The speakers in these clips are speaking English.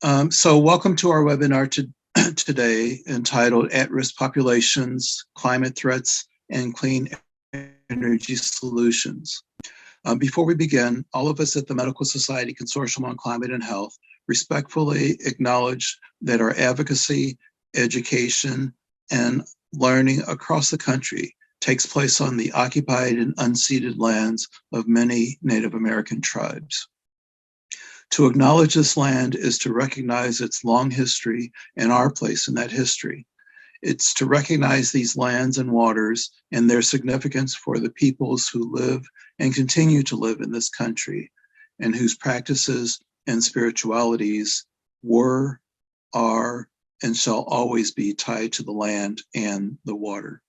So welcome to our webinar today entitled At-Risk Populations, Climate Threats, and Clean Energy Solutions. Before we begin, all of us at the Medical Society Consortium on Climate and Health respectfully acknowledge that our advocacy, education, and learning across the country takes place on the occupied and unceded lands of many Native American tribes. To acknowledge this land is to recognize its long history and our place in that history. It's to recognize these lands and waters and their significance for the peoples who live and continue to live in this country and whose practices and spiritualities were, are, and shall always be tied to the land and the water.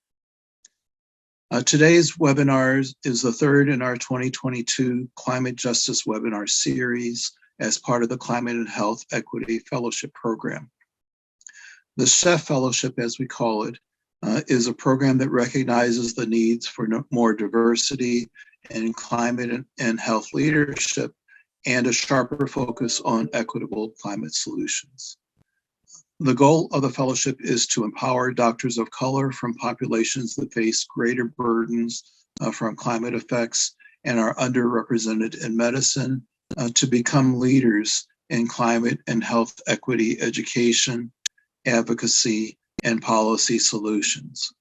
Today's webinar is the third in our 2022 Climate Justice webinar series as part of the Climate and Health Equity Fellowship Program. The CHEF Fellowship, as we call it, is a program that recognizes the needs for more diversity in climate and health leadership and a sharper focus on equitable climate solutions. The goal of the fellowship is to empower doctors of color from populations that face greater burdens from climate effects and are underrepresented in medicine to become leaders in climate and health equity education, advocacy, and policy solutions.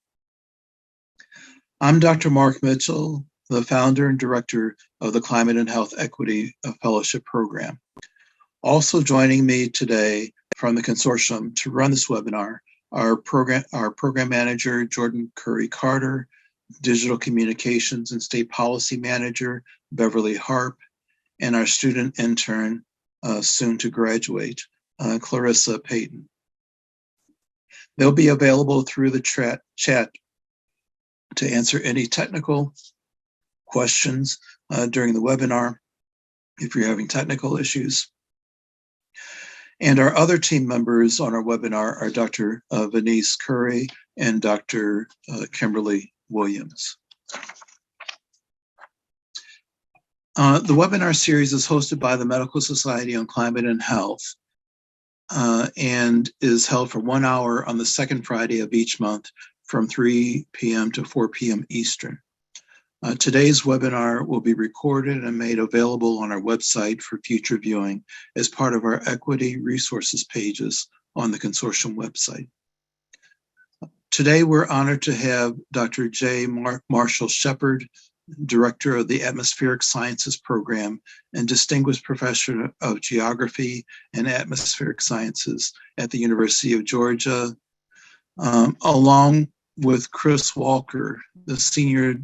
I'm Dr. Mark Mitchell, the founder and director of the Climate and Health Equity Fellowship Program. Also joining me today from the consortium to run this webinar are our program manager, Jordan Curry Carter, digital communications and state policy manager, Beverly Harp, and our student intern, soon to graduate, Clarissa Payton. They'll be available through the chat to answer any technical questions during the webinar if you're having technical issues. And our other team members on our webinar are Dr. Venice Curry and Dr. Kimberly Williams. The webinar series is hosted by the Medical Society on Climate and Health and is held for 1 hour on the second Friday of each month from 3 p.m. to 4 p.m. Eastern. Today's webinar will be recorded and made available on our website for future viewing as part of our equity resources pages on the consortium website. Today, we're honored to have Dr. J. Marshall Shepard, Director of the Atmospheric Sciences Program and Distinguished Professor of Geography and Atmospheric Sciences at the University of Georgia, along with Chris Walker, the Senior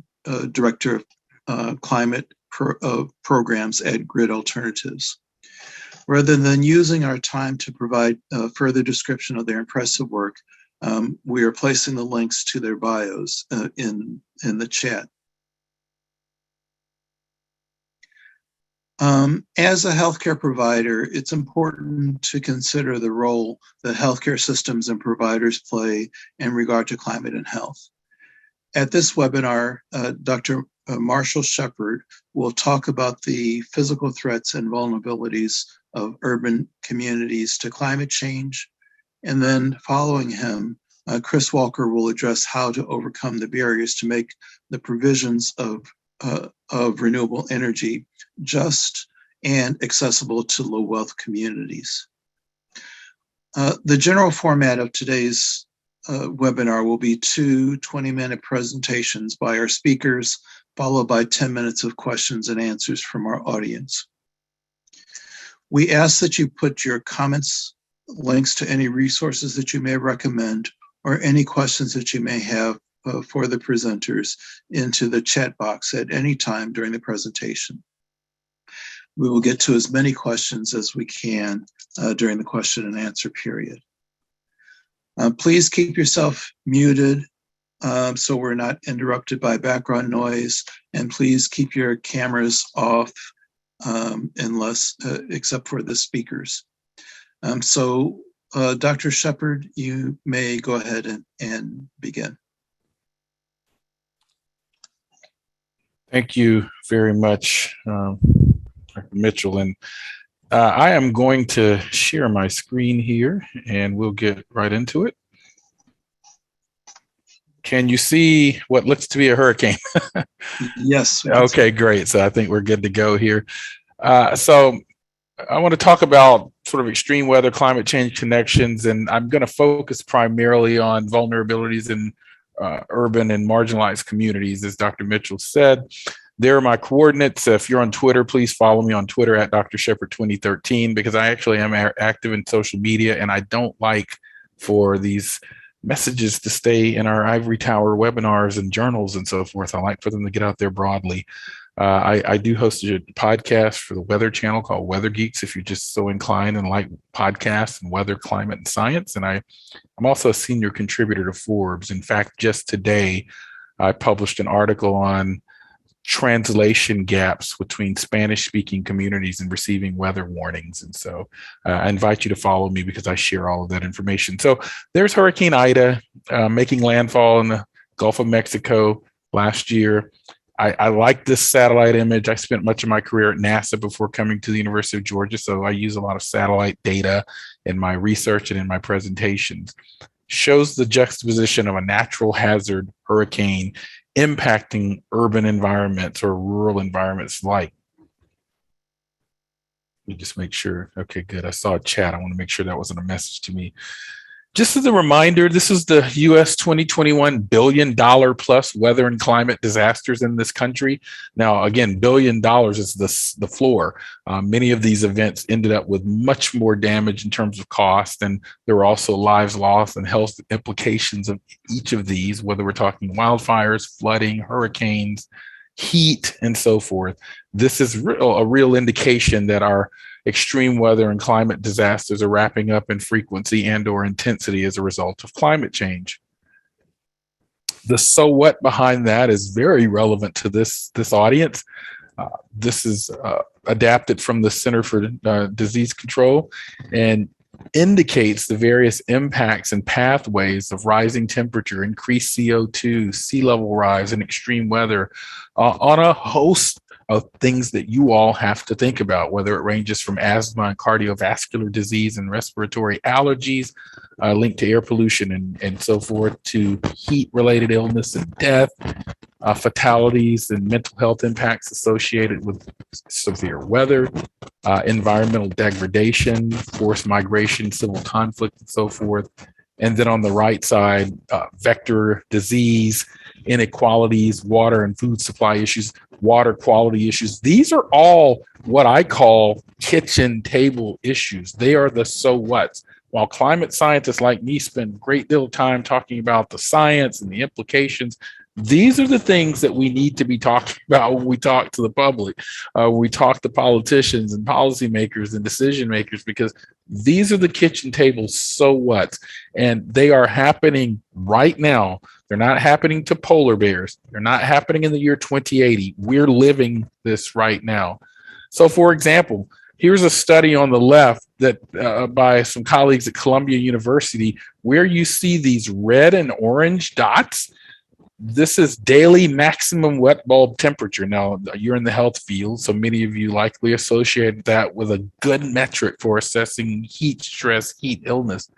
Director of Climate Programs at Grid Alternatives. Rather than using our time to provide a further description of their impressive work, we are placing the links to their bios in the chat. As a healthcare provider, it's important to consider the role that healthcare systems and providers play in regard to climate and health. At this webinar, Dr. Marshall Shepard will talk about the physical threats and vulnerabilities of urban communities to climate change. And then following him, Chris Walker will address how to overcome the barriers to make the provisions of renewable energy just and accessible to low wealth communities. The general format of today's webinar will be 2 20-minute presentations by our speakers, followed by 10 minutes of questions and answers from our audience. We ask that you put your comments, links to any resources that you may recommend, or any questions that you may have for the presenters into the chat box at any time during the presentation. We will get to as many questions as we can during the question and answer period. Please keep yourself muted so we're not interrupted by background noise, and please keep your cameras off except for the speakers. Dr. Shepard, you may go ahead and begin. Thank you very much, Dr. Mitchell. And I am going to share my screen here and we'll get right into it. Can you see what looks to be a hurricane? Yes, we can see. Okay, great. So I think we're good to go here. So I want to talk about sort of extreme weather, climate change connections, and I'm going to focus primarily on vulnerabilities in urban and marginalized communities, as Dr. Mitchell said. There are my coordinates. If you're on Twitter, please follow me on Twitter at Dr. Shepherd 2013, because I actually am active in social media and I don't like for these messages to stay in our ivory tower webinars and journals and so forth. I like for them to get out there broadly. I do host a podcast for the Weather Channel called Weather Geeks, if you're just so inclined and like podcasts and weather, climate, and science. And I'm also a senior contributor to Forbes. In fact, just today, I published an article on translation gaps between Spanish speaking communities and receiving weather warnings. And so I invite you to follow me because I share all of that information. So there's Hurricane Ida making landfall in the Gulf of Mexico last year. I like this satellite image. I spent much of my career at NASA before coming to the University of Georgia, so I use a lot of satellite data in my research and in my presentations. Shows the juxtaposition of a natural hazard hurricane impacting urban environments or rural environments like. Let me just make sure. Okay, good. I saw a chat. I want to make sure that wasn't a message to me. Just as a reminder, this is the US 2021 $1 billion plus weather and climate disasters in this country. Now, again, $1 billion is the floor. Many of these events ended up with much more damage in terms of cost, and there were also lives lost and health implications of each of these, whether we're talking wildfires, flooding, hurricanes, heat, and so forth. This is a real indication that our extreme weather and climate disasters are wrapping up in frequency and or intensity as a result of climate change. The so what behind that is very relevant to this audience. This is adapted from the Center for Disease Control and indicates the various impacts and pathways of rising temperature, increased CO2, sea level rise, and extreme weather on a host of things that you all have to think about, whether it ranges from asthma and cardiovascular disease and respiratory allergies linked to air pollution and so forth, to heat-related illness and death, fatalities and mental health impacts associated with severe weather, environmental degradation, forced migration, civil conflict, and so forth. And then on the right side, vector disease, inequalities, water and food supply issues, water quality issues. These are all what I call kitchen table issues. They are the so whats. While climate scientists like me spend a great deal of time talking about the science and the implications, these are the things that we need to be talking about when we talk to the public, when we talk to politicians and policymakers and decision makers, because these are the kitchen table so whats, and they are happening right now. They're not happening to polar bears. They're not happening in the year 2080. We're living this right now. So, for example, here's a study on the left that by some colleagues at Columbia University, where you see these red and orange dots. This is daily maximum wet bulb temperature. Now, you're in the health field, so many of you likely associate that with a good metric for assessing heat stress, heat illness.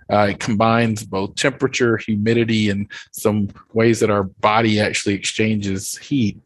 It combines both temperature, humidity, and some ways that our body actually exchanges heat.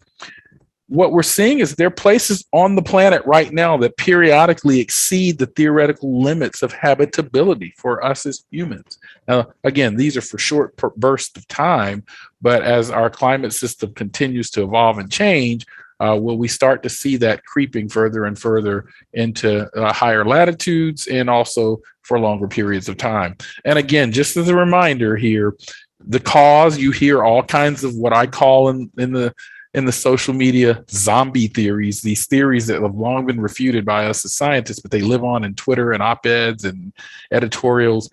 What we're seeing is there are places on the planet right now that periodically exceed the theoretical limits of habitability for us as humans. Now, again, these are for short bursts of time, but as our climate system continues to evolve and change, will we start to see that creeping further and further into higher latitudes and also for longer periods of time. And again, just as a reminder here, the cause, you hear all kinds of what I call in the social media zombie theories, these theories that have long been refuted by us as scientists, but they live on in Twitter and op-eds and editorials.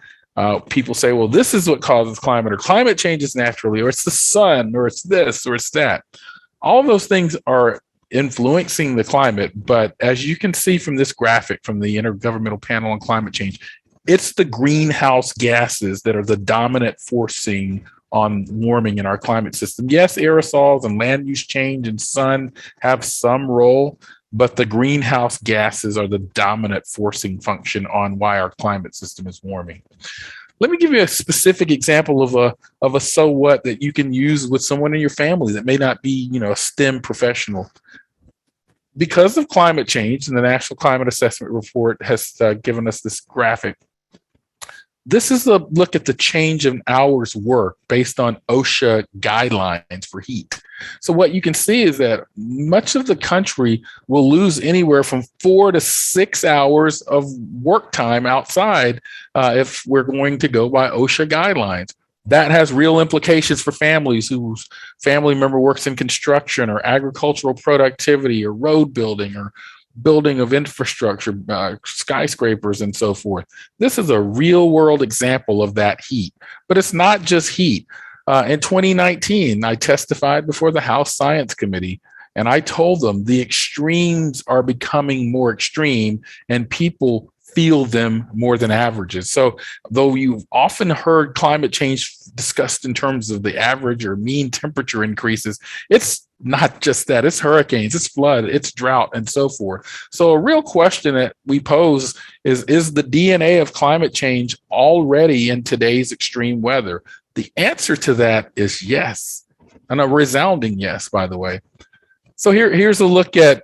People say, well, this is what causes climate, or climate changes naturally, or it's the sun, or it's this, or it's that. All of those things are influencing the climate, but as you can see from this graphic from the Intergovernmental Panel on Climate Change, it's the greenhouse gases that are the dominant forcing on warming in our climate system. Yes, aerosols and land use change and sun have some role, but the greenhouse gases are the dominant forcing function on why our climate system is warming. Let me give you a specific example of a so what that you can use with someone in your family that may not be, a STEM professional. Because of climate change, and the National Climate Assessment Report has given us this graphic. This is a look at the change in hours worked based on OSHA guidelines for heat. So what you can see is that much of the country will lose anywhere from 4 to 6 hours of work time outside if we're going to go by OSHA guidelines. That has real implications for families whose family member works in construction or agricultural productivity or road building or building of infrastructure, skyscrapers, and so forth. This is a real world example of that heat, but it's not just heat. In 2019, I testified before the House Science Committee, and I told them the extremes are becoming more extreme and people feel them more than averages. So though you've often heard climate change discussed in terms of the average or mean temperature increases, it's not just that. It's hurricanes, it's flood, it's drought, and so forth. So a real question that we pose is the DNA of climate change already in today's extreme weather? The answer to that is yes, and a resounding yes, by the way. So here's a look at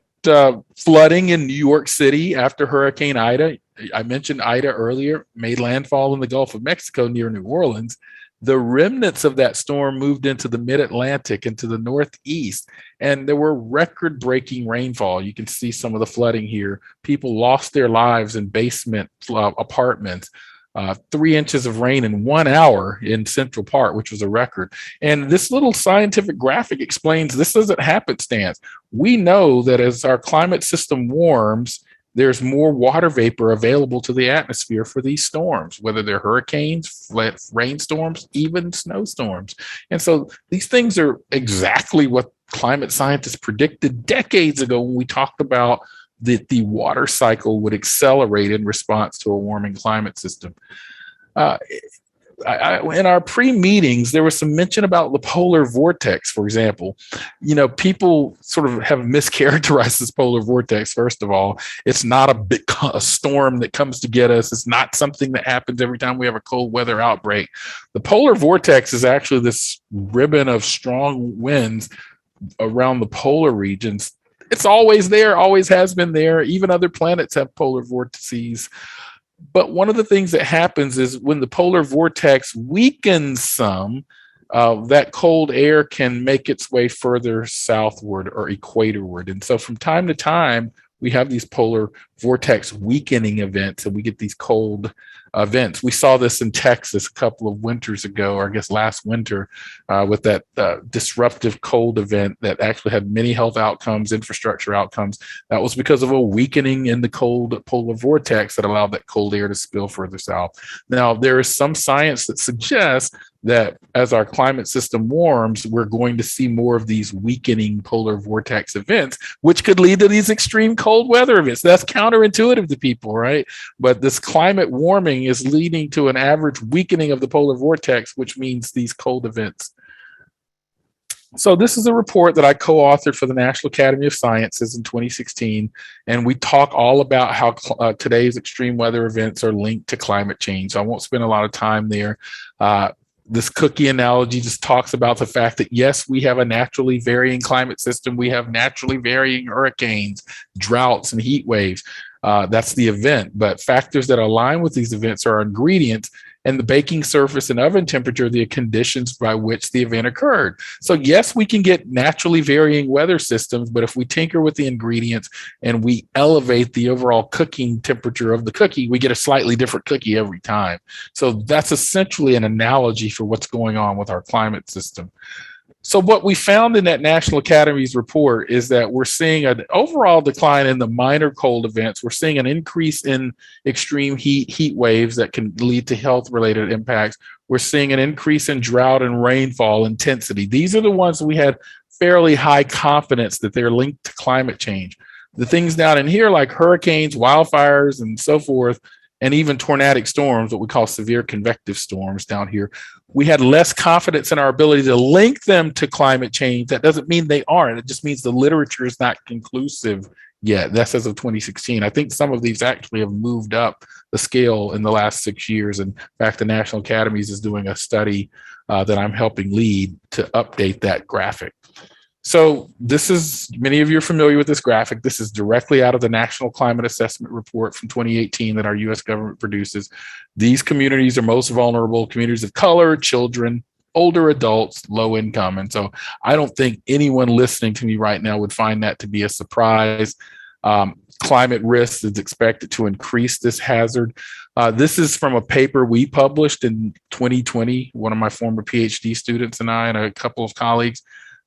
flooding in New York City after Hurricane Ida. I mentioned Ida earlier, made landfall in the Gulf of Mexico near New Orleans. The remnants of that storm moved into the mid-Atlantic, into the Northeast, and there were record-breaking rainfall. You can see some of the flooding here. People lost their lives in basement apartments. 3 inches of rain in 1 hour in Central Park, which was a record. And this little scientific graphic explains this isn't happenstance. We know that as our climate system warms, there's more water vapor available to the atmosphere for these storms, whether they're hurricanes, rainstorms, even snowstorms. And so these things are exactly what climate scientists predicted decades ago when we talked about that the water cycle would accelerate in response to a warming climate system. In our pre-meetings, there was some mention about the polar vortex, for example. People sort of have mischaracterized this polar vortex. First of all, it's not a storm that comes to get us. It's not something that happens every time we have a cold weather outbreak. The polar vortex is actually this ribbon of strong winds around the polar regions. It's always there, always has been there. Even other planets have polar vortices. But one of the things that happens is when the polar vortex weakens some, that cold air can make its way further southward or equatorward. And so from time to time, we have these polar vortex weakening events and we get these cold events. We saw this in Texas a couple of winters ago, or I guess last winter, with that disruptive cold event that actually had many health outcomes, infrastructure outcomes. That was because of a weakening in the cold polar vortex that allowed that cold air to spill further south. Now, there is some science that suggests that as our climate system warms, we're going to see more of these weakening polar vortex events, which could lead to these extreme cold weather events. That's counterintuitive to people, right? But this climate warming is leading to an average weakening of the polar vortex, which means these cold events. So this is a report that I co-authored for the National Academy of Sciences in 2016, and we talk all about how today's extreme weather events are linked to climate change. So I won't spend a lot of time there. This cookie analogy just talks about the fact that, yes, we have a naturally varying climate system. We have naturally varying hurricanes, droughts, and heat waves. That's the event. But factors that align with these events are ingredients, and the baking surface and oven temperature, the conditions by which the event occurred. So yes, we can get naturally varying weather systems, but if we tinker with the ingredients and we elevate the overall cooking temperature of the cookie, we get a slightly different cookie every time. So that's essentially an analogy for what's going on with our climate system. So what we found in that National Academy's report is that we're seeing an overall decline in the minor cold events. We're seeing an increase in extreme heat waves that can lead to health-related impacts. We're seeing an increase in drought and rainfall intensity. These are the ones we had fairly high confidence that they're linked to climate change. The things down in here like hurricanes, wildfires, and so forth, and even tornadic storms, what we call severe convective storms down here, we had less confidence in our ability to link them to climate change. That doesn't mean they aren't. It just means the literature is not conclusive yet. That's as of 2016. I think some of these actually have moved up the scale in the last 6 years. And in fact, the National Academies is doing a study that I'm helping lead to update that graphic. So this is, many of you are familiar with this graphic. This is directly out of the National Climate Assessment Report from 2018 that our US government produces. These communities are most vulnerable: communities of color, children, older adults, low income. And so I don't think anyone listening to me right now would find that to be a surprise. Climate risk is expected to increase this hazard. This is from a paper we published in 2020, one of my former PhD students and I and a couple of colleagues.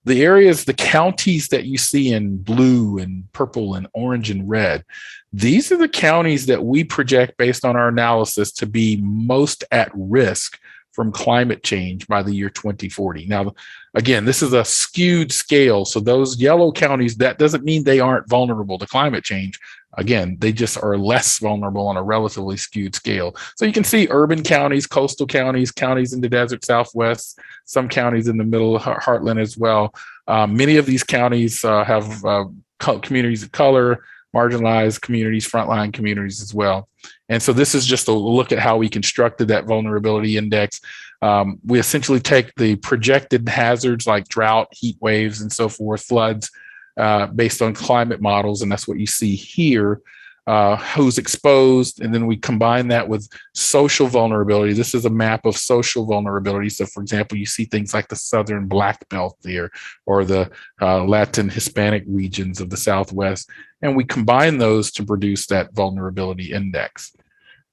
The areas, the counties that you see in blue and purple and orange and red, these are the counties that we project based on our analysis to be most at risk from climate change by the year 2040. Now, again, this is a skewed scale. So those yellow counties, that doesn't mean they aren't vulnerable to climate change. Again, they just are less vulnerable on a relatively skewed scale. So you can see urban counties, coastal counties, counties in the desert Southwest, some counties in the middle heartland as well. Many of these counties have communities of color, marginalized communities, frontline communities as well. And so this is just a look at how we constructed that vulnerability index. We essentially take the projected hazards like drought, heat waves, and so forth, floods, based on climate models. And that's what you see here, who's exposed. And then we combine that with social vulnerability. This is a map of social vulnerability. So for example, you see things like the Southern Black Belt there, or the Latin Hispanic regions of the Southwest. And we combine those to produce that vulnerability index.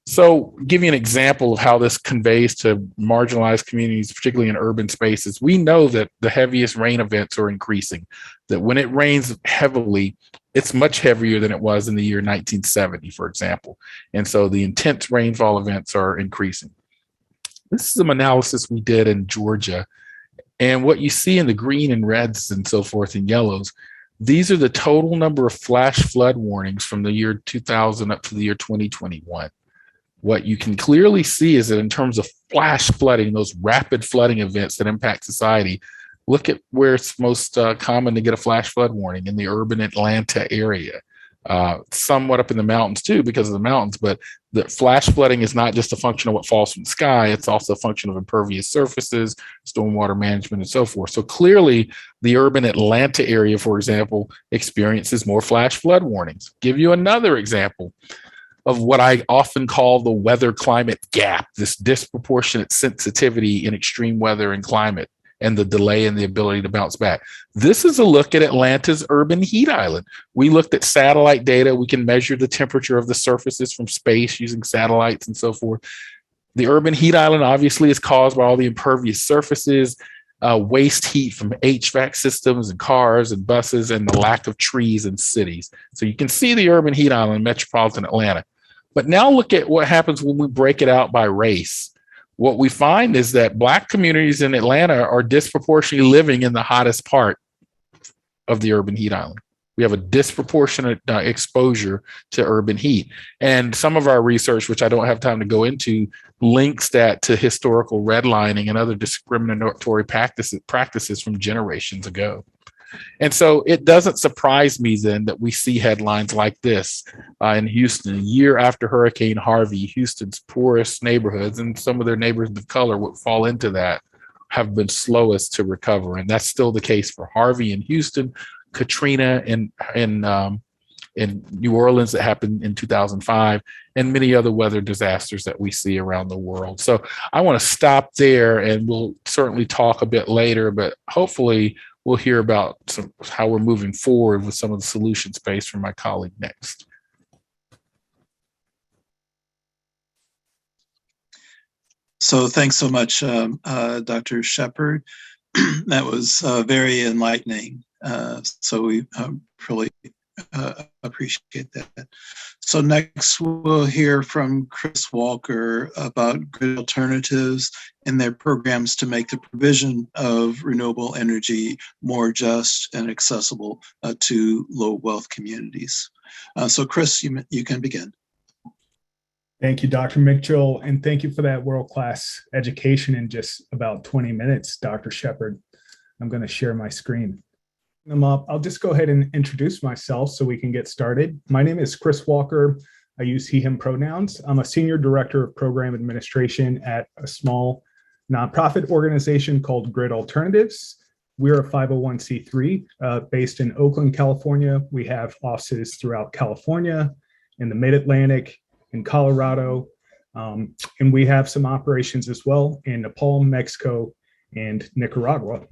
So give you an example of how this conveys to marginalized communities, particularly in urban spaces. We know that the heaviest rain events are increasing, that when it rains heavily, it's much heavier than it was in the year 1970, for example. And so the intense rainfall events are increasing. This is some analysis we did in Georgia. And what you see in the green and reds and so forth and yellows, these are the total number of flash flood warnings from the year 2000 up to the year 2021. What you can clearly see is that in terms of flash flooding, those rapid flooding events that impact society, look at where it's most common to get a flash flood warning: in the urban Atlanta area, somewhat up in the mountains too because of the mountains. But the flash flooding is not just a function of what falls from the sky. It's also a function of impervious surfaces, stormwater management, and so forth. So clearly the urban Atlanta area, for example, experiences more flash flood warnings. Give you another example of what I often call the weather climate gap, this disproportionate sensitivity in extreme weather and climate and the delay in the ability to bounce back. This is a look at Atlanta's urban heat island. We looked at satellite data. We can measure the temperature of the surfaces from space using satellites and so forth. The urban heat island obviously is caused by all the impervious surfaces, waste heat from HVAC systems and cars and buses, and the lack of trees in cities. So you can see the urban heat island in metropolitan Atlanta. But now look at what happens when we break it out by race. What we find is that Black communities in Atlanta are disproportionately living in the hottest part of the urban heat island. We have a disproportionate exposure to urban heat. And some of our research, which I don't have time to go into, links that to historical redlining and other discriminatory practices from generations ago. And so it doesn't surprise me then that we see headlines like this in Houston. A year after Hurricane Harvey, Houston's poorest neighborhoods, and some of their neighborhoods of color would fall into that, have been slowest to recover. And that's still the case for Harvey in Houston, Katrina in New Orleans that happened in 2005, and many other weather disasters that we see around the world. So I want to stop there, and we'll certainly talk a bit later, but hopefully we'll hear about how we're moving forward with some of the solution space from my colleague next. So thanks so much, Dr. Shepard. That was very enlightening. So we really appreciate that. So next we'll hear from Chris Walker about grid alternatives and their programs to make the provision of renewable energy more just and accessible to low wealth communities. So Chris, you can begin. Thank you, Dr. Mitchell, and thank you for that world-class education in just about 20 minutes, Dr. Shepard. I'm going to share my screen. Them up. I'll just go ahead and introduce myself so we can get started. My name is Chris Walker. I use he, him pronouns. I'm a senior director of program administration at a small nonprofit organization called Grid Alternatives. We're a 501c3 based in Oakland, California. We have offices throughout California, in the Mid-Atlantic, in Colorado, and we have some operations as well in Nepal, Mexico, and Nicaragua.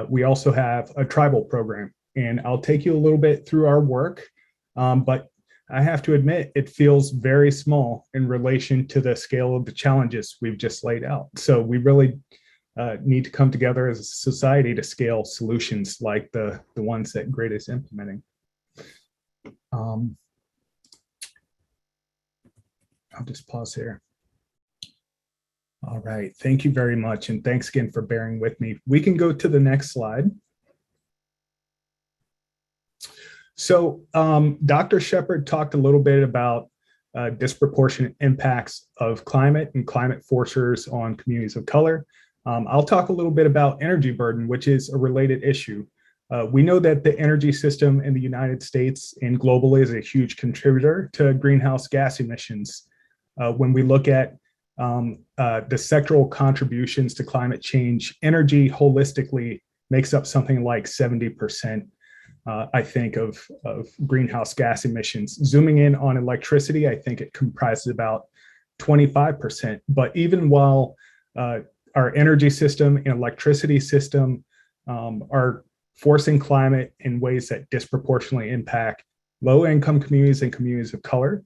We also have a tribal program, and I'll take you a little bit through our work, but I have to admit it feels very small in relation to the scale of the challenges we've just laid out. So we really need to come together as a society to scale solutions like the ones that Grid is implementing. I'll just pause here. All right, thank you very much. And thanks again for bearing with me. We can go to the next slide. So Dr. Shepard talked a little bit about disproportionate impacts of climate and climate forcers on communities of color. I'll talk a little bit about energy burden, which is a related issue. We know that the energy system in the United States and globally is a huge contributor to greenhouse gas emissions. When we look at the sectoral contributions to climate change, energy holistically makes up something like 70%, I think, of greenhouse gas emissions. Zooming in on electricity, I think it comprises about 25%. But even while our energy system and electricity system are forcing climate in ways that disproportionately impact low-income communities and communities of color,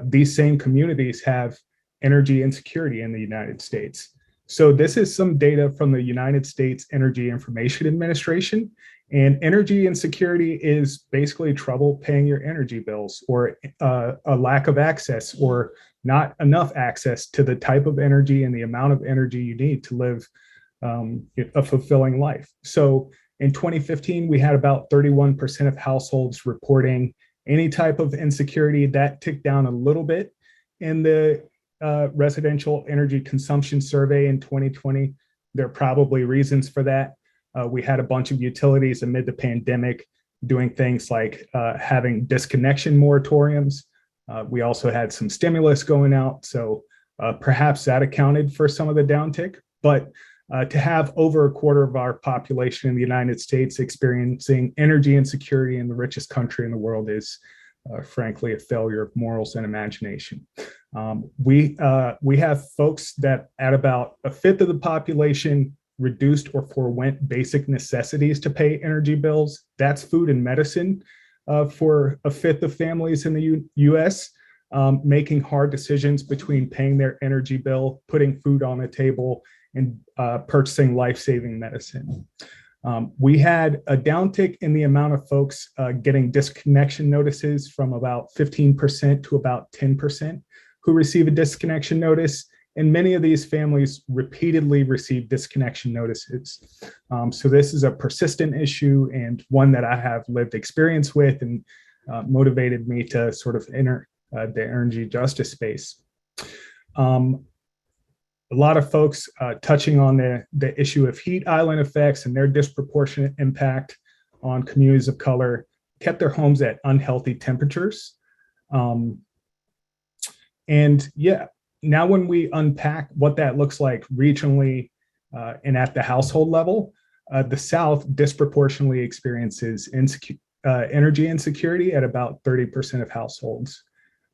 these same communities have energy insecurity in the United States. So this is some data from the United States Energy Information Administration. And energy insecurity is basically trouble paying your energy bills, or a lack of access or not enough access to the type of energy and the amount of energy you need to live a fulfilling life. So in 2015, we had about 31% of households reporting any type of insecurity. That ticked down a little bit in the residential energy consumption survey in 2020. There are probably reasons for that. We had a bunch of utilities amid the pandemic doing things like having disconnection moratoriums. We also had some stimulus going out, so perhaps that accounted for some of the downtick. But to have over a quarter of our population in the United States experiencing energy insecurity in the richest country in the world is frankly a failure of morals and imagination. We have folks that at about a fifth of the population reduced or forwent basic necessities to pay energy bills. That's food and medicine for a fifth of families in the US, making hard decisions between paying their energy bill, putting food on the table, and purchasing life-saving medicine. We had a downtick in the amount of folks getting disconnection notices from about 15% to about 10% who receive a disconnection notice. And many of these families repeatedly receive disconnection notices. So this is a persistent issue and one that I have lived experience with and motivated me to sort of enter the energy justice space. A lot of folks touching on the issue of heat island effects and their disproportionate impact on communities of color, kept their homes at unhealthy temperatures. And yeah, now when we unpack what that looks like regionally and at the household level, the South disproportionately experiences energy insecurity at about 30% of households.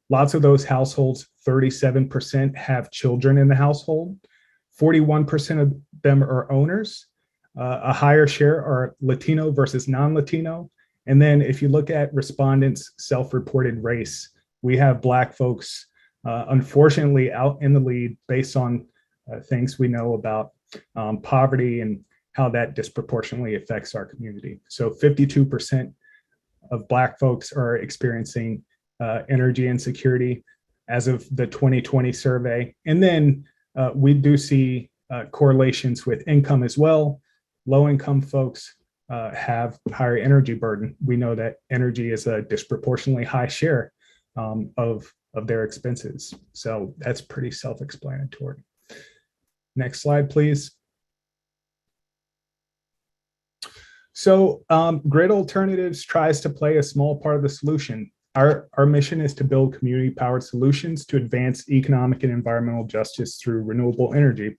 Lots of those households, 37%, have children in the household. 41% of them are owners. A higher share are Latino versus non-Latino. And then if you look at respondents' self-reported race, we have Black folks, unfortunately, out in the lead based on things we know about poverty and how that disproportionately affects our community. So 52% of Black folks are experiencing energy insecurity as of the 2020 survey. And then we do see correlations with income as well. Low-income folks have higher energy burden. We know that energy is a disproportionately high share of their expenses. So that's pretty self-explanatory. Next slide, please. So Grid Alternatives tries to play a small part of the solution. Our mission is to build community-powered solutions to advance economic and environmental justice through renewable energy.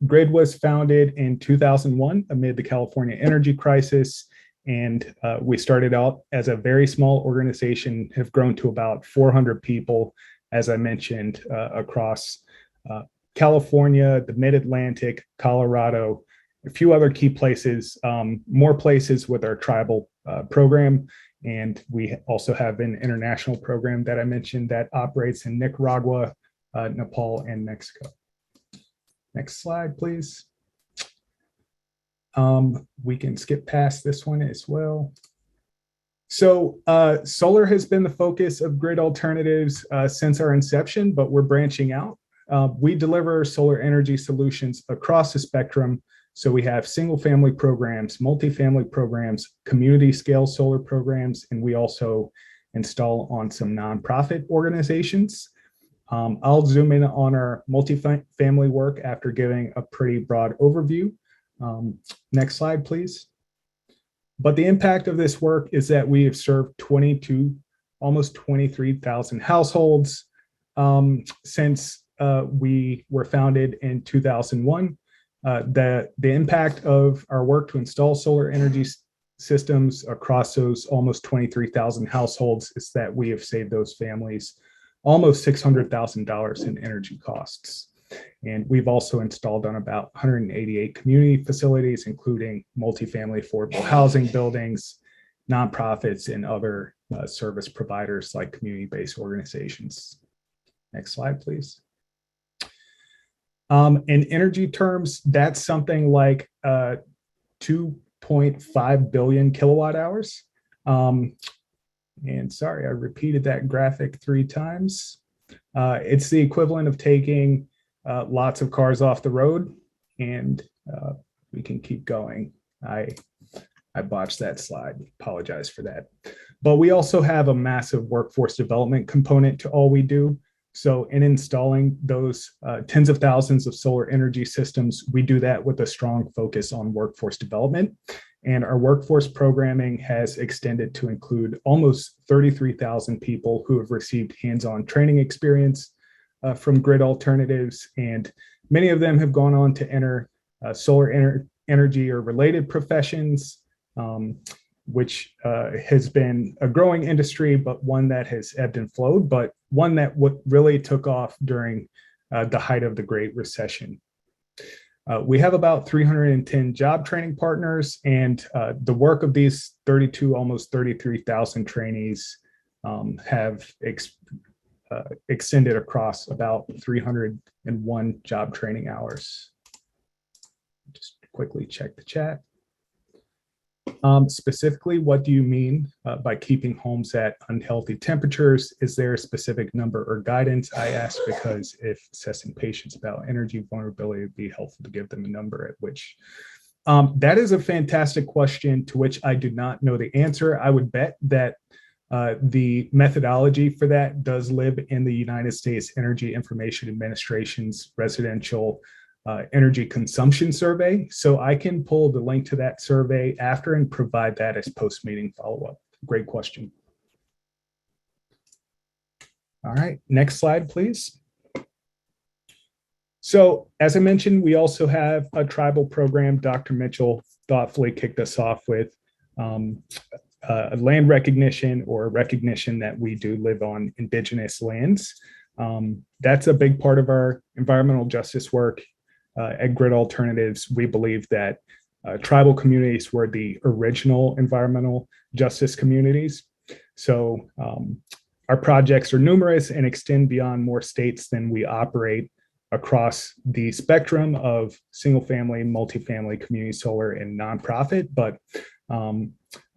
Grid was founded in 2001 amid the California energy crisis, and we started out as a very small organization, have grown to about 400 people, as I mentioned, across California, the Mid-Atlantic, Colorado, a few other key places, more places with our tribal program. And we also have an international program that I mentioned that operates in Nicaragua, Nepal, and Mexico. Next slide, please. We can skip past this one as well. So solar has been the focus of Grid Alternatives since our inception, but we're branching out. We deliver solar energy solutions across the spectrum. So we have single family programs, multifamily programs, community scale solar programs, and we also install on some nonprofit organizations. I'll zoom in on our multifamily work after giving a pretty broad overview. Next slide, please. But the impact of this work is that we have served almost 23,000 households since we were founded in 2001. The impact of our work to install solar energy systems across those almost 23,000 households is that we have saved those families almost $600,000 in energy costs. And we've also installed on about 188 community facilities, including multifamily affordable housing buildings, nonprofits, and other service providers like community-based organizations. Next slide, please. In energy terms, that's something like 2.5 billion kilowatt hours. And sorry, I repeated that graphic 3 times. It's the equivalent of taking lots of cars off the road, and we can keep going. I botched that slide, apologize for that. But we also have a massive workforce development component to all we do. So in installing those tens of thousands of solar energy systems, we do that with a strong focus on workforce development. And our workforce programming has extended to include almost 33,000 people who have received hands-on training experience from Grid Alternatives. And many of them have gone on to enter solar energy or related professions, which has been a growing industry, but one that has ebbed and flowed, but one that really took off during the height of the Great Recession. We have about 310 job training partners, and the work of these almost 33,000 trainees have extended across about 301 job training hours. Just quickly check the chat. Specifically, what do you mean by keeping homes at unhealthy temperatures? Is there a specific number or guidance? I ask because if assessing patients about energy vulnerability, it'd be helpful to give them a number at which. That is a fantastic question to which I do not know the answer. I would bet that the methodology for that does live in the United States Energy Information Administration's residential energy consumption survey. So I can pull the link to that survey after and provide that as post-meeting follow-up. Great question. All right, next slide, please. So as I mentioned, we also have a tribal program. Dr. Mitchell thoughtfully kicked us off with a land recognition or recognition that we do live on indigenous lands. That's a big part of our environmental justice work. At Grid Alternatives, we believe that tribal communities were the original environmental justice communities. So our projects are numerous and extend beyond more states than we operate across the spectrum of single family, multifamily, community solar, and nonprofit. But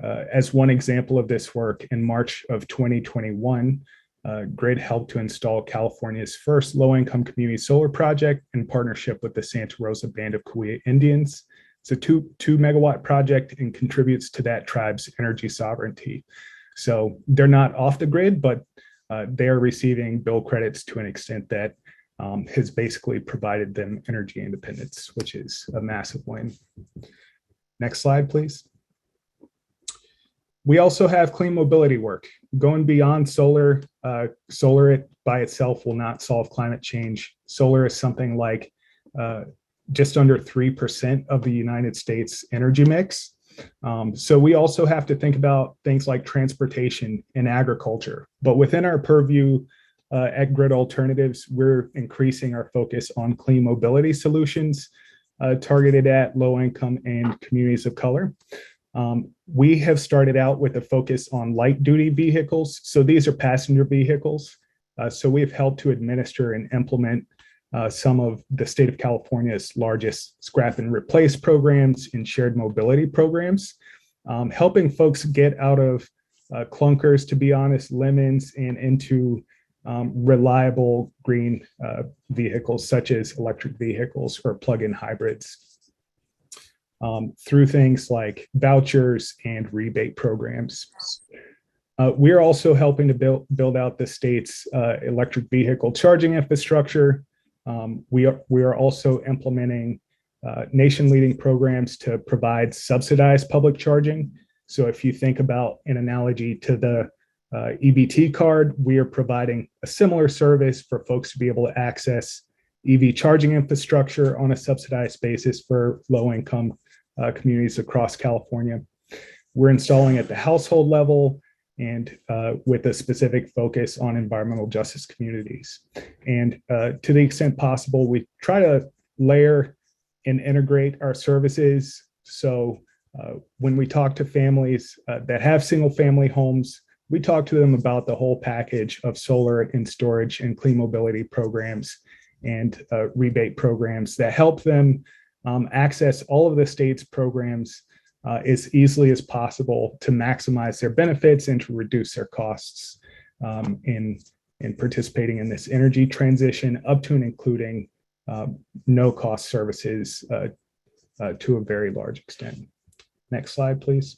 as one example of this work, in March of 2021, Grid helped to install California's first low-income community solar project in partnership with the Santa Rosa Band of Cahuilla Indians. It's a 2 megawatt project and contributes to that tribe's energy sovereignty. So they're not off the grid, but they're receiving bill credits to an extent that has basically provided them energy independence, which is a massive win. Next slide, please. We also have clean mobility work. Going beyond solar, solar by itself will not solve climate change. Solar is something like just under 3% of the United States energy mix. So we also have to think about things like transportation and agriculture. But within our purview at Grid Alternatives, we're increasing our focus on clean mobility solutions targeted at low income and communities of color. We have started out with a focus on light duty vehicles. So these are passenger vehicles. So we've helped to administer and implement some of the state of California's largest scrap and replace programs and shared mobility programs, helping folks get out of clunkers, to be honest, lemons, and into reliable green vehicles such as electric vehicles or plug-in hybrids. Through things like vouchers and rebate programs. We are also helping to build out the state's electric vehicle charging infrastructure. We are also implementing nation-leading programs to provide subsidized public charging. So if you think about an analogy to the EBT card, we are providing a similar service for folks to be able to access EV charging infrastructure on a subsidized basis for low-income communities across California. We're installing at the household level and with a specific focus on environmental justice communities. And to the extent possible, we try to layer and integrate our services. So when we talk to families that have single family homes, we talk to them about the whole package of solar and storage and clean mobility programs and rebate programs that help them access all of the state's programs as easily as possible to maximize their benefits and to reduce their costs in participating in this energy transition, up to and including no cost services to a very large extent. Next slide, please.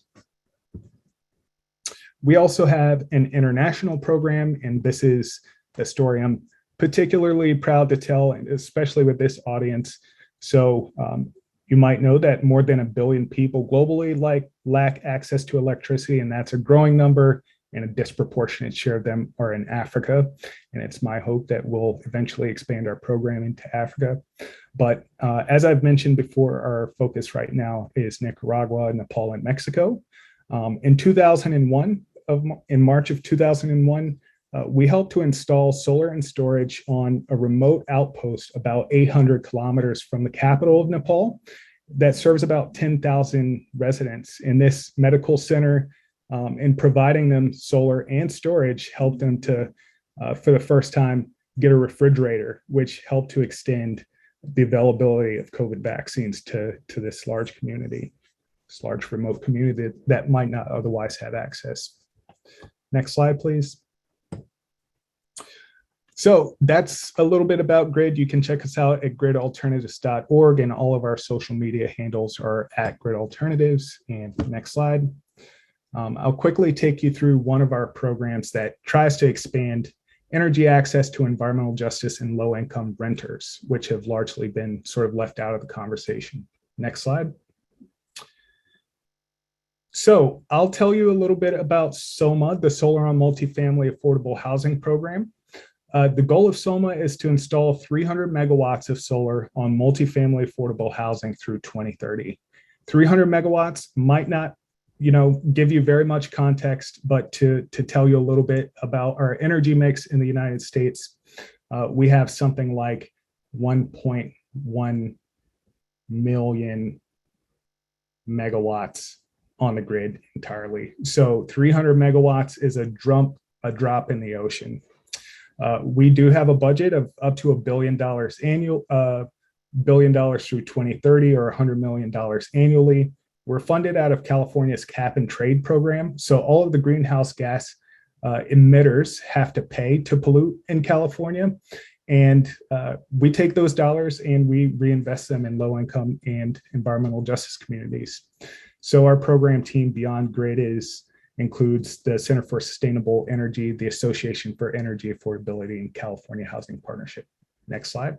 We also have an international program, and this is the story I'm particularly proud to tell, especially with this audience. So you might know that more than 1 billion people globally lack access to electricity, and that's a growing number, and a disproportionate share of them are in Africa. And it's my hope that we'll eventually expand our program into Africa. But as I've mentioned before, our focus right now is Nicaragua, Nepal, and Mexico. In March of 2001, we helped to install solar and storage on a remote outpost about 800 kilometers from the capital of Nepal that serves about 10,000 residents. In this medical center, in providing them solar and storage, helped them to, for the first time, get a refrigerator, which helped to extend the availability of COVID vaccines to this large community, this large remote community that might not otherwise have access. Next slide, please. So that's a little bit about Grid. You can check us out at gridalternatives.org, and all of our social media handles are at Grid Alternatives. And next slide. I'll quickly take you through one of our programs that tries to expand energy access to environmental justice and low-income renters, which have largely been sort of left out of the conversation. Next slide. So I'll tell you a little bit about SOMAH, the Solar on Multifamily Affordable Housing Program. The goal of SOMAH is to install 300 megawatts of solar on multifamily affordable housing through 2030. 300 megawatts might not, give you very much context, but to tell you a little bit about our energy mix in the United States, we have something like 1.1 million megawatts on the grid entirely. So 300 megawatts is a drop in the ocean. We do have a budget of up to $1 billion through 2030, or $100 million annually. We're funded out of California's cap and trade program. So all of the greenhouse gas emitters have to pay to pollute in California. And we take those dollars and we reinvest them in low income and environmental justice communities. So our program team beyond Grid includes the Center for Sustainable Energy, the Association for Energy Affordability, and California Housing Partnership. Next slide.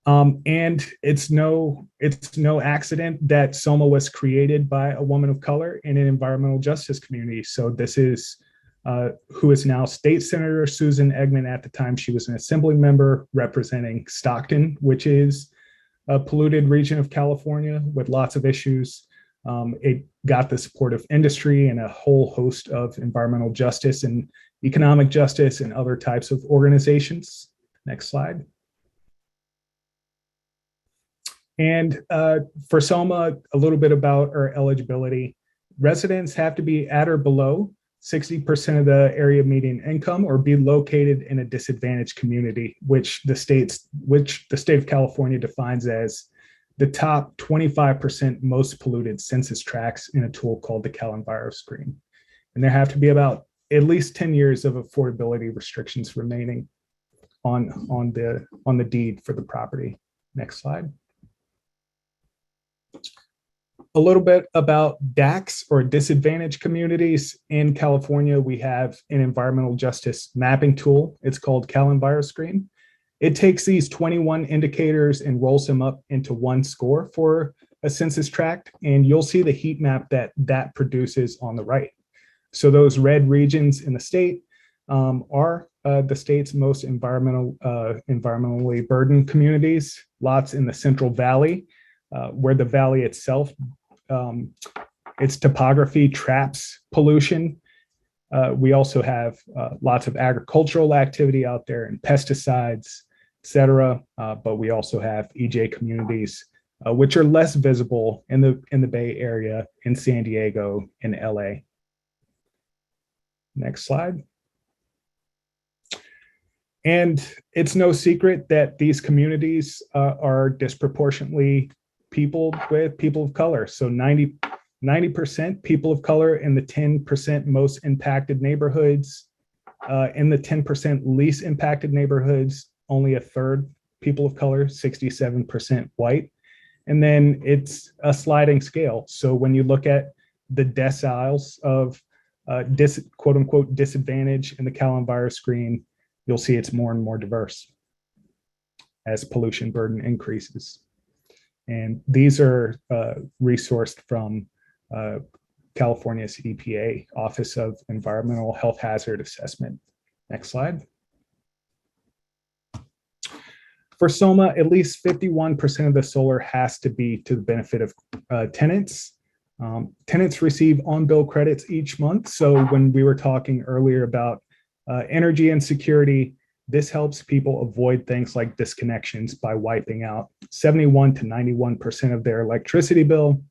And it's no accident that SOMA was created by a woman of color in an environmental justice community. So this is who is now State Senator Susan Eggman. At the time, she was an assembly member representing Stockton, which is a polluted region of California with lots of issues. It got the support of industry and a whole host of environmental justice and economic justice and other types of organizations. Next slide. And for SOMA, a little bit about our eligibility. Residents have to be at or below 60% of the area median income or be located in a disadvantaged community, which the state of California defines as the top 25% most polluted census tracts in a tool called the CalEnviroScreen. And there have to be about at least 10 years of affordability restrictions remaining on the deed for the property. Next slide. A little bit about DACs, or disadvantaged communities. In California, we have an environmental justice mapping tool. It's called CalEnviroScreen. It takes these 21 indicators and rolls them up into one score for a census tract, and you'll see the heat map that produces on the right. So those red regions in the state are the state's most environmentally burdened communities. Lots in the Central Valley, where the valley itself, its topography traps pollution. We also have lots of agricultural activity out there and pesticides, et cetera. But we also have EJ communities, which are less visible in the Bay Area, in San Diego, in LA. Next slide. And it's no secret that these communities are disproportionately peopled with people of color. So 90% people of color in the 10% most impacted neighborhoods. In the 10% least impacted neighborhoods, only a third people of color, 67% white. And then it's a sliding scale. So when you look at the deciles of quote unquote disadvantage in the CalEnviroScreen, you'll see it's more and more diverse as pollution burden increases. And these are resourced from California's EPA, Office of Environmental Health Hazard Assessment. Next slide. For SOMA, at least 51% of the solar has to be to the benefit of tenants. Tenants receive on-bill credits each month. So when we were talking earlier about energy insecurity, this helps people avoid things like disconnections by wiping out 71 to 91% of their electricity bill.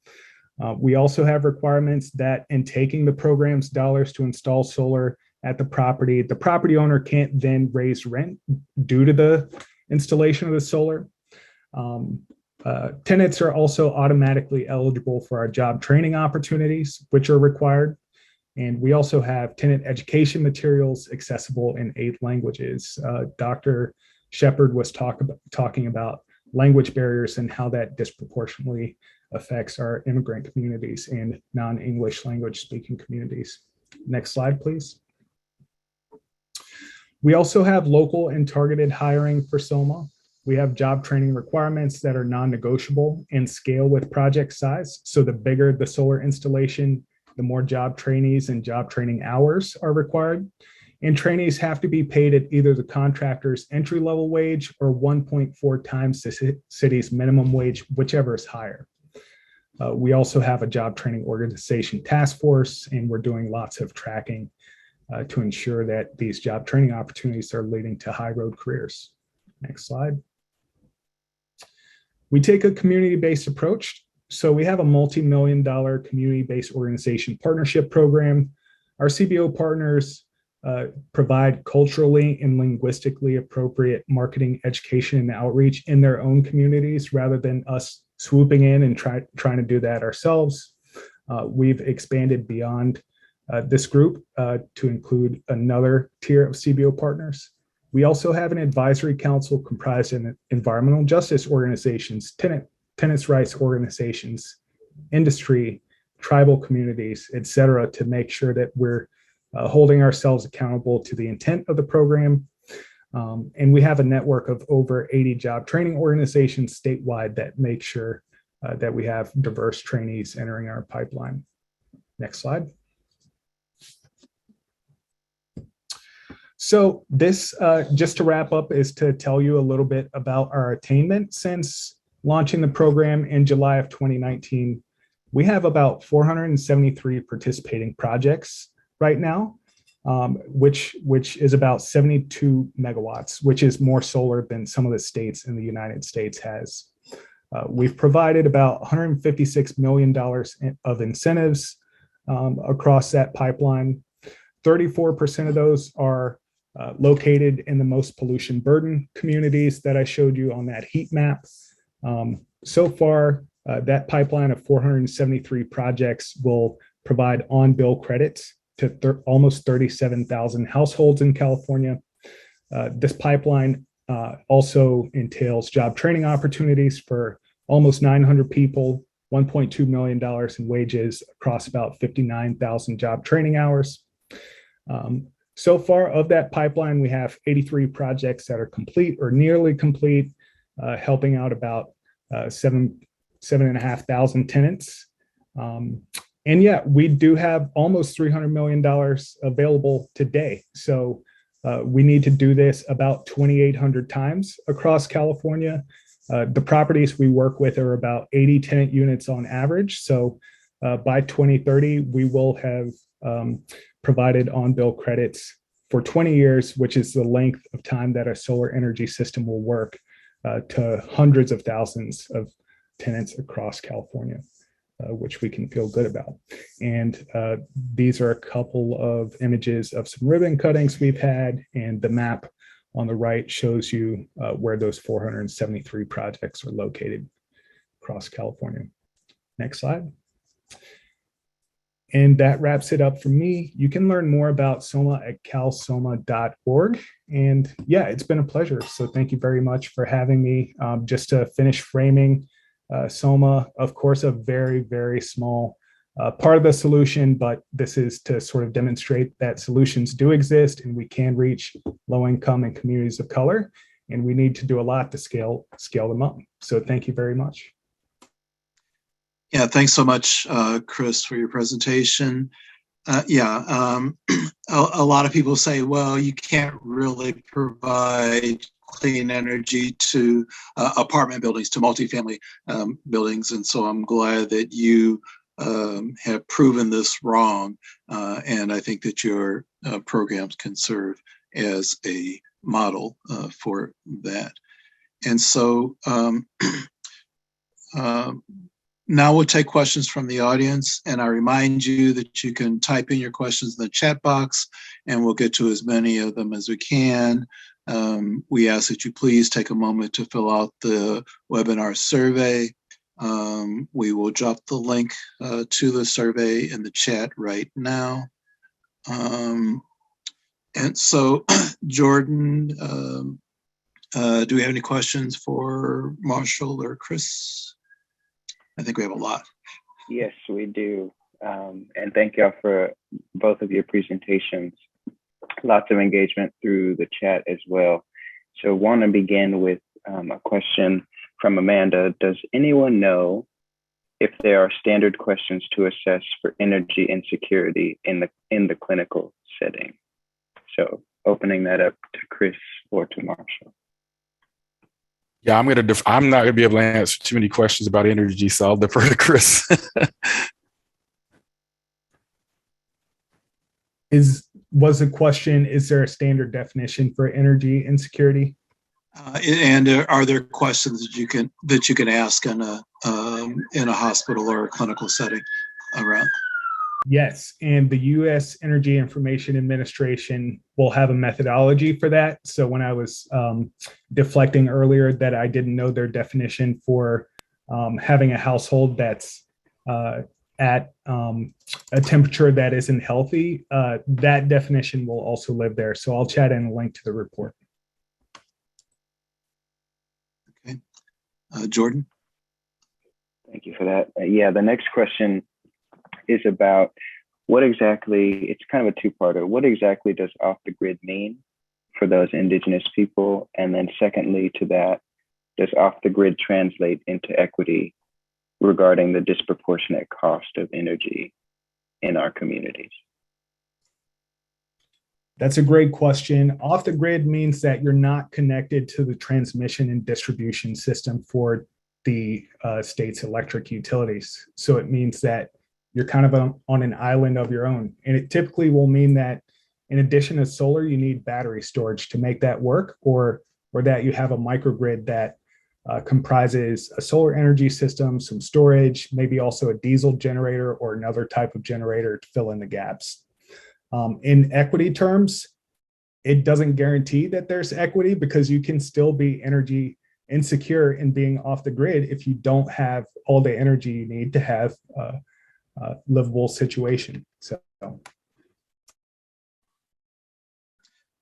We also have requirements that in taking the program's dollars to install solar at the property owner can't then raise rent due to the installation of the solar. Tenants are also automatically eligible for our job training opportunities, which are required. And we also have tenant education materials accessible in 8 languages. Dr. Shepard was talking about language barriers and how that disproportionately affects our immigrant communities and non-English language speaking communities. Next slide, please. We also have local and targeted hiring for SOMA. We have job training requirements that are non-negotiable and scale with project size. So the bigger the solar installation, the more job trainees and job training hours are required. And trainees have to be paid at either the contractor's entry-level wage or 1.4 times the city's minimum wage, whichever is higher. We also have a job training organization task force, and we're doing lots of tracking to ensure that these job training opportunities are leading to high road careers. Next slide. We take a community-based approach. So we have a multi-million-dollar community-based organization partnership program. Our CBO partners provide culturally and linguistically appropriate marketing, education, and outreach in their own communities rather than us swooping in and trying to do that ourselves. We've expanded beyond this group to include another tier of CBO partners. We also have an advisory council comprised of environmental justice organizations, tenants' rights organizations, industry, tribal communities, et cetera, to make sure that we're holding ourselves accountable to the intent of the program. And we have a network of over 80 job training organizations statewide that make sure that we have diverse trainees entering our pipeline. Next slide. So this, just to wrap up, is to tell you a little bit about our attainment since launching the program in July of 2019. We have about 473 participating projects right now, which is about 72 megawatts, which is more solar than some of the states in the United States has. We've provided about $156 million of incentives across that pipeline. 34% of those are located in the most pollution burden communities that I showed you on that heat map. So far, that pipeline of 473 projects will provide on-bill credits to almost 37,000 households in California. This pipeline also entails job training opportunities for almost 900 people, $1.2 million in wages across about 59,000 job training hours. So far of that pipeline, we have 83 projects that are complete or nearly complete, helping out about 7,500 tenants. And yeah, we do have almost $300 million available today. So we need to do this about 2,800 times across California. The properties we work with are about 80 tenant units on average. So by 2030, we will have provided on-bill credits for 20 years, which is the length of time that a solar energy system will work to hundreds of thousands of tenants across California, which we can feel good about. And these are a couple of images of some ribbon cuttings we've had, and the map on the right shows you where those 473 projects are located across California. Next slide. And that wraps it up for me. You can learn more about SOMAH at calsomah.org. And yeah, it's been a pleasure. So thank you very much for having me. Just to finish framing, SOMAH, of course, a very, very small part of the solution, but this is to sort of demonstrate that solutions do exist and we can reach low income and communities of color. And we need to do a lot to scale them up. So thank you very much. Yeah, thanks so much, Chris, for your presentation. A lot of people say, well, you can't really provide clean energy to apartment buildings, to multifamily buildings. And so I'm glad that you have proven this wrong. And I think that your programs can serve as a model for that. And so now we'll take questions from the audience, and I remind you that you can type in your questions in the chat box and we'll get to as many of them as we can. We ask that you please take a moment to fill out the webinar survey. We will drop the link to the survey in the chat right now. And so, Jordan, do we have any questions for Marshall or Chris? I think we have a lot. Yes, we do. And thank y'all for both of your presentations. Lots of engagement through the chat as well. So want to begin with a question from Amanda. Does anyone know if there are standard questions to assess for energy insecurity in the clinical setting? So opening that up to Chris or to Marshall. Yeah, I'm not gonna be able to answer too many questions about energy, so I'll defer to Chris. Was the question, is there a standard definition for energy insecurity? And are there questions that you can ask in a hospital or a clinical setting around? Yes, and the U.S. Energy Information Administration will have a methodology for that. So when I was deflecting earlier that I didn't know their definition for having a household that's at a temperature that isn't healthy, that definition will also live there. So I'll chat in a link to the report. Okay. Jordan? Thank you for that. Yeah, the next question is about what exactly, it's kind of a two-parter. What exactly does off the grid mean? for those indigenous people? And then secondly to that, does off the grid translate into equity regarding the disproportionate cost of energy in our communities? That's a great question. Off the grid means that you're not connected to the transmission and distribution system for the state's electric utilities. So it means that you're kind of on an island of your own. And it typically will mean that in addition to solar, you need battery storage to make that work, or that you have a microgrid that comprises a solar energy system, some storage, maybe also a diesel generator or another type of generator to fill in the gaps. In equity terms, it doesn't guarantee that there's equity, because you can still be energy insecure in being off the grid if you don't have all the energy you need to have a livable situation. So,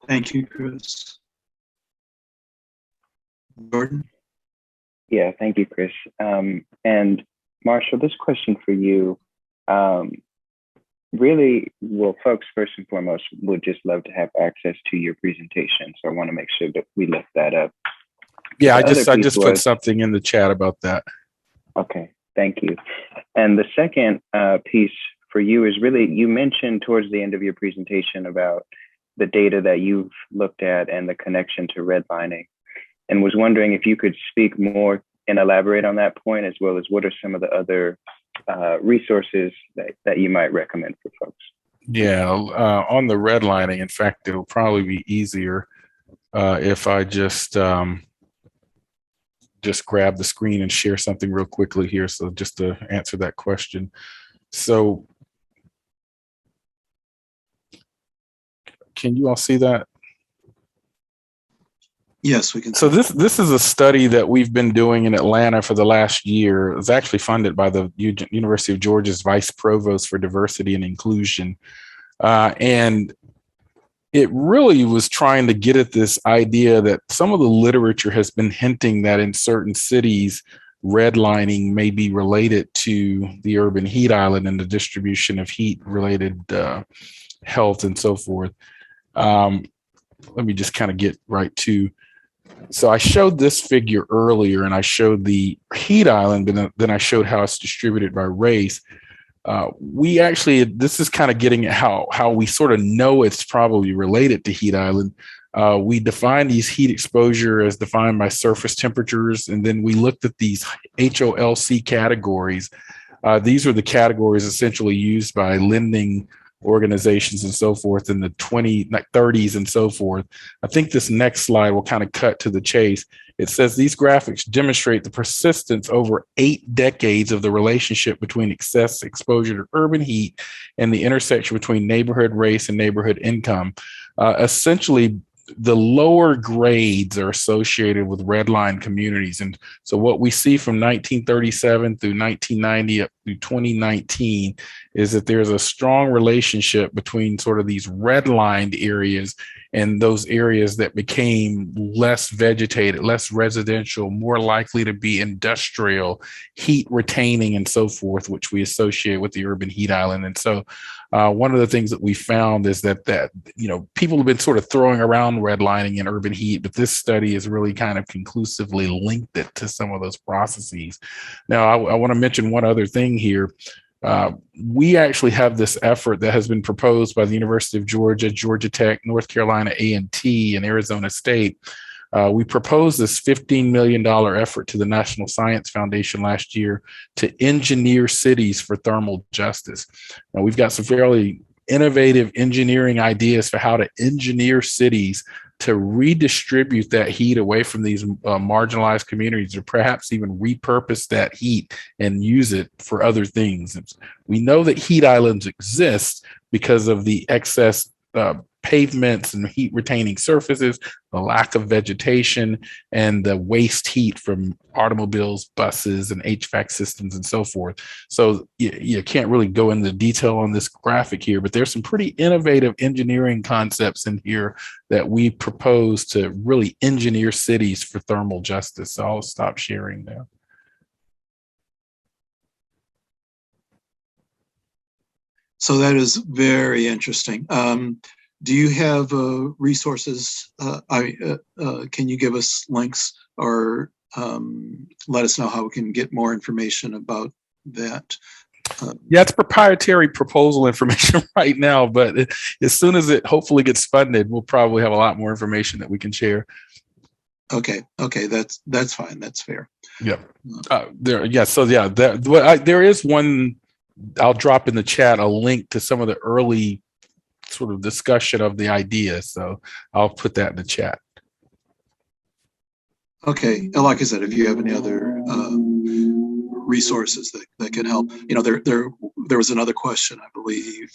Thank you, Chris. Jordan? Yeah, thank you, Chris. And Marshall, this question for you. Really, well, folks, first and foremost, would just love to have access to your presentation. So I want to make sure that we lift that up. Yeah, I just put something in the chat about that. Okay, thank you. And the second piece for you is really, you mentioned towards the end of your presentation about the data that you've looked at and the connection to redlining, and was wondering if you could speak more and elaborate on that point, as well as what are some of the other resources that you might recommend for folks. Yeah, on the redlining, in fact, it'll probably be easier if I just grab the screen and share something real quickly here. So just to answer that question. So can you all see that? Yes, we can. So this is a study that we've been doing in Atlanta for the last year. It was actually funded by the University of Georgia's Vice Provost for Diversity and Inclusion. And it really was trying to get at this idea that some of the literature has been hinting that in certain cities, redlining may be related to the urban heat island and the distribution of heat related health and so forth. Let me just kind of get right to. So I showed this figure earlier, and I showed the heat island, but then I showed how it's distributed by race. We actually, this is kind of getting at how we sort of know it's probably related to heat island. We define these heat exposure as defined by surface temperatures, and then we looked at these HOLC categories. These are the categories essentially used by lending organizations and so forth in the 30s and so forth. I think this next slide will kind of cut to the chase. It says these graphics demonstrate the persistence over 8 decades of the relationship between excess exposure to urban heat and the intersection between neighborhood race and neighborhood income. Essentially, the lower grades are associated with redline communities. And so what we see from 1937 through 1990 up through 2019 is that there's a strong relationship between sort of these redlined areas and those areas that became less vegetated, less residential, more likely to be industrial, heat retaining and so forth, which we associate with the urban heat island. And so one of the things that we found is that people have been sort of throwing around redlining and urban heat, but this study has really kind of conclusively linked it to some of those processes. Now, I want to mention one other thing here. We actually have this effort that has been proposed by the University of Georgia, Georgia Tech, North Carolina A&T, and Arizona State. We proposed this $15 million effort to the National Science Foundation last year to engineer cities for thermal justice. Now, we've got some fairly innovative engineering ideas for how to engineer cities to redistribute that heat away from these marginalized communities, or perhaps even repurpose that heat and use it for other things. We know that heat islands exist because of the excess pavements and heat retaining surfaces, the lack of vegetation, and the waste heat from automobiles, buses, and HVAC systems and so forth. So you can't really go into detail on this graphic here, but there's some pretty innovative engineering concepts in here that we propose to really engineer cities for thermal justice. So I'll stop sharing now. So that is very interesting. Do you have resources? Can you give us links or let us know how we can get more information about that? Yeah, it's proprietary proposal information right now, but as soon as it hopefully gets funded, we'll probably have a lot more information that we can share. Okay, that's fine. That's fair. Yep. There is one. I'll drop in the chat a link to some of the early sort of discussion of the idea. So I'll put that in the chat. Okay, and like I said, if you have any other resources that can help, there was another question, I believe,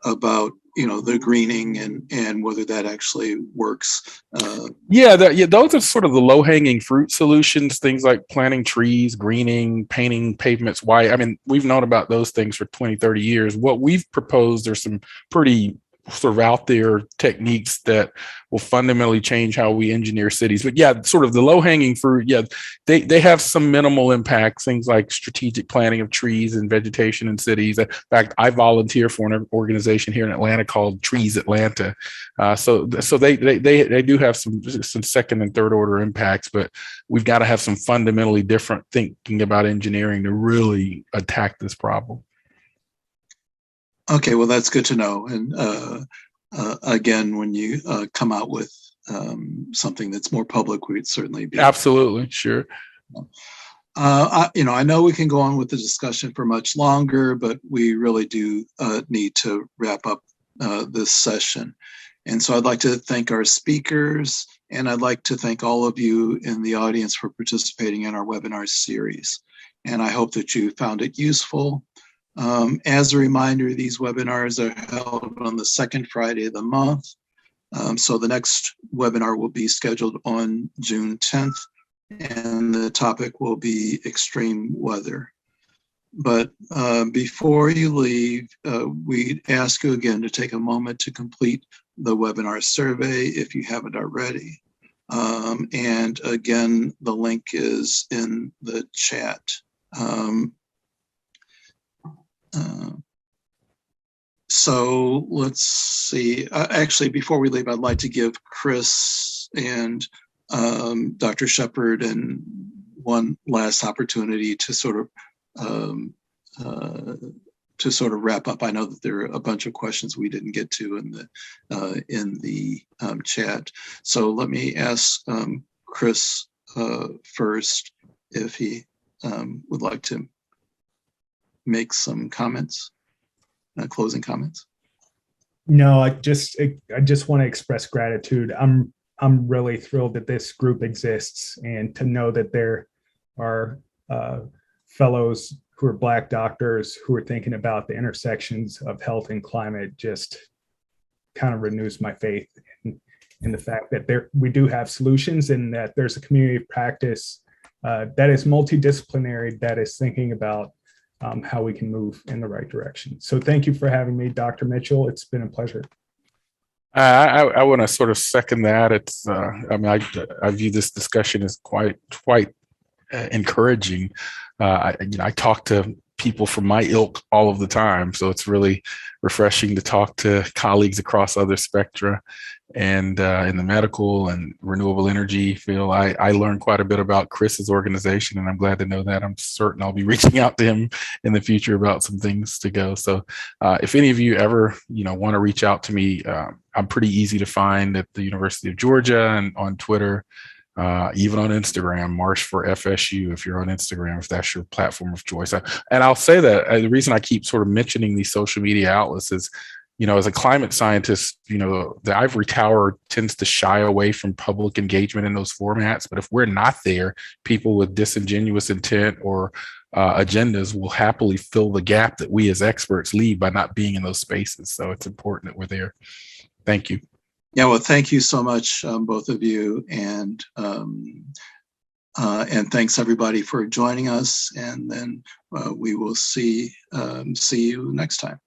about the greening and whether that actually works. Those are sort of the low-hanging fruit solutions, things like planting trees, greening, painting pavements white. I mean, we've known about those things for 20, 30 years. What we've proposed are some pretty sort of out there techniques that will fundamentally change how we engineer cities. But yeah, sort of the low hanging fruit. Yeah, they have some minimal impacts, things like strategic planting of trees and vegetation in cities. In fact, I volunteer for an organization here in Atlanta called Trees Atlanta. So they do have some second and third order impacts, but we've got to have some fundamentally different thinking about engineering to really attack this problem. Okay, well, that's good to know. And again, when you come out with something that's more public, we'd certainly be. Absolutely, sure. I know we can go on with the discussion for much longer, but we really do need to wrap up this session. And so I'd like to thank our speakers, and I'd like to thank all of you in the audience for participating in our webinar series. And I hope that you found it useful. As a reminder, these webinars are held on the second Friday of the month. So the next webinar will be scheduled on June 10th, and the topic will be extreme weather. But before you leave, we ask you again to take a moment to complete the webinar survey if you haven't already. And again, the link is in the chat. So let's see. Actually, before we leave, I'd like to give Chris and Dr. Shepard and one last opportunity to sort of wrap up. I know that there are a bunch of questions we didn't get to in the chat. So let me ask Chris first if he would like to make some comments, closing comments. No, I just want to express gratitude. I'm really thrilled that this group exists, and to know that there are fellows who are Black doctors who are thinking about the intersections of health and climate just kind of renews my faith in the fact that we do have solutions, and that there's a community of practice that is multidisciplinary, that is thinking about how we can move in the right direction. So thank you for having me, Dr. Mitchell. It's been a pleasure. I want to sort of second that. It's, I view this discussion as quite encouraging. I talk to people from my ilk all of the time, so it's really refreshing to talk to colleagues across other spectra. And in the medical and renewable energy field, I learned quite a bit about Chris's organization, and I'm glad to know that. I'm certain I'll be reaching out to him in the future about some things to go. So if any of you ever want to reach out to me, I'm pretty easy to find at the University of Georgia and on Twitter. Even on Instagram, Marsh for FSU, if you're on Instagram, if that's your platform of choice. And I'll say that the reason I keep sort of mentioning these social media outlets is, as a climate scientist, the ivory tower tends to shy away from public engagement in those formats. But if we're not there, people with disingenuous intent or agendas will happily fill the gap that we as experts leave by not being in those spaces. So it's important that we're there. Thank you. Yeah, well, thank you so much, both of you, and thanks everybody for joining us. And then we will see you next time.